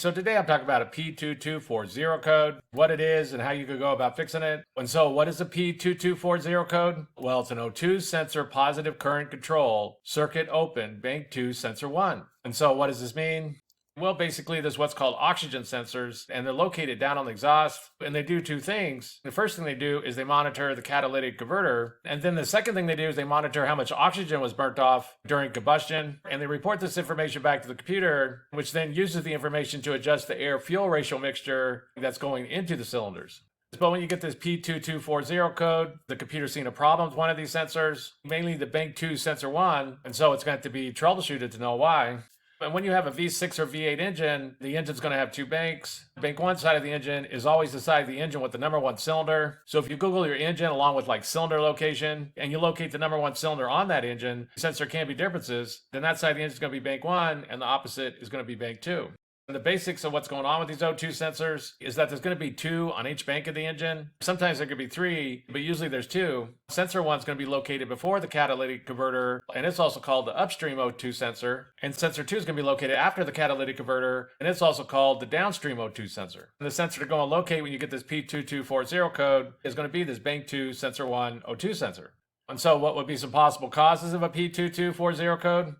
So today I'm talking about a P2240 code, what it is and how you could go about fixing it. And so what is a P2240 code? Well, it's an O2 sensor positive current control, circuit open, bank 2 sensor 1. And so what does this mean? Well, basically, there's what's called oxygen sensors, and they're located down on the exhaust, and they do two things. The first thing they do is they monitor the catalytic converter, and then the second thing they do is they monitor how much oxygen was burnt off during combustion, and they report this information back to the computer, which then uses the information to adjust the air-fuel ratio mixture that's going into the cylinders. But when you get this P2240 code, the computer's seen a problem with one of these sensors, mainly the bank 2 sensor 1, and so it's going to be troubleshooted to know why. And when you have a V6 or V8 engine, the engine's going to have two banks. Bank 1 side of the engine is always the side of the engine with the number 1 cylinder. So if you Google your engine along with like cylinder location, and you locate the number 1 cylinder on that engine, since there can be differences, then that side of the engine is going to be bank 1, and the opposite is going to be bank 2. And the basics of what's going on with these O2 sensors is that there's going to be 2 on each bank of the engine. Sometimes there could be 3, but usually there's 2. Sensor 1 is going to be located before the catalytic converter, and it's also called the upstream O2 sensor. And sensor 2 is going to be located after the catalytic converter, and it's also called the downstream O2 sensor. And the sensor to go and locate when you get this P2240 code is going to be this bank 2 sensor 1 O2 sensor. And so what would be some possible causes of a P2240 code?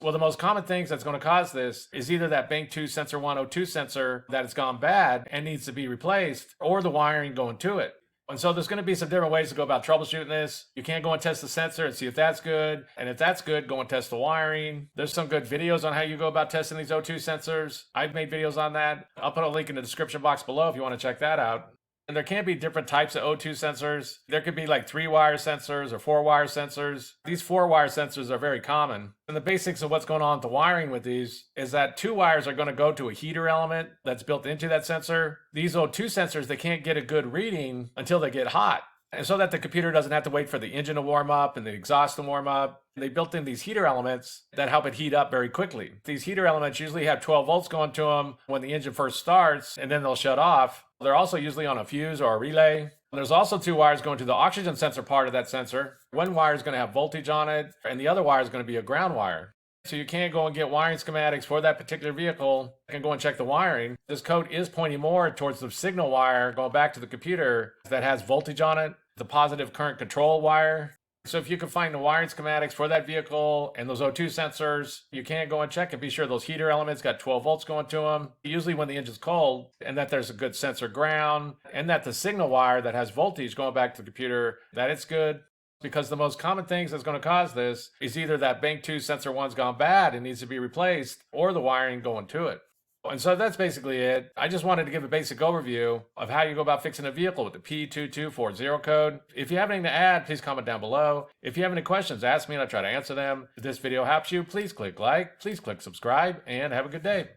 Well, the most common things that's going to cause this is either that bank 2 sensor 1 O2 sensor that has gone bad and needs to be replaced, or the wiring going to it. And so there's going to be some different ways to go about troubleshooting this. You can go and test the sensor and see if that's good. And if that's good, go and test the wiring. There's some good videos on how you go about testing these O2 sensors. I've made videos on that. I'll put a link in the description box below if you want to check that out. And there can be different types of O2 sensors. There could be like 3-wire sensors or 4-wire sensors. These 4-wire sensors are very common. And the basics of what's going on with the wiring with these is that 2 wires are going to go to a heater element that's built into that sensor. These O2 sensors, they can't get a good reading until they get hot. And so that the computer doesn't have to wait for the engine to warm up and the exhaust to warm up, they built in these heater elements that help it heat up very quickly. These heater elements usually have 12 volts going to them when the engine first starts, and then they'll shut off. They're also usually on a fuse or a relay. There's also 2 wires going to the oxygen sensor part of that sensor. One wire is going to have voltage on it, and the other wire is going to be a ground wire. So you can't go and get wiring schematics for that particular vehicle. You can go and check the wiring. This code is pointing more towards the signal wire going back to the computer that has voltage on it, the positive current control wire. So if you can find the wiring schematics for that vehicle and those O2 sensors, you can go and check and be sure those heater elements got 12 volts going to them, usually when the engine's cold, and that there's a good sensor ground, and that the signal wire that has voltage going back to the computer, that it's good. Because the most common things that's going to cause this is either that bank 2 sensor 1's gone bad and needs to be replaced, or the wiring going to it. And so that's basically it. I just wanted to give a basic overview of how you go about fixing a vehicle with the P2240 code. If you have anything to add, please comment down below. If you have any questions, ask me and I'll try to answer them. If this video helps you, please click like, please click subscribe, and have a good day.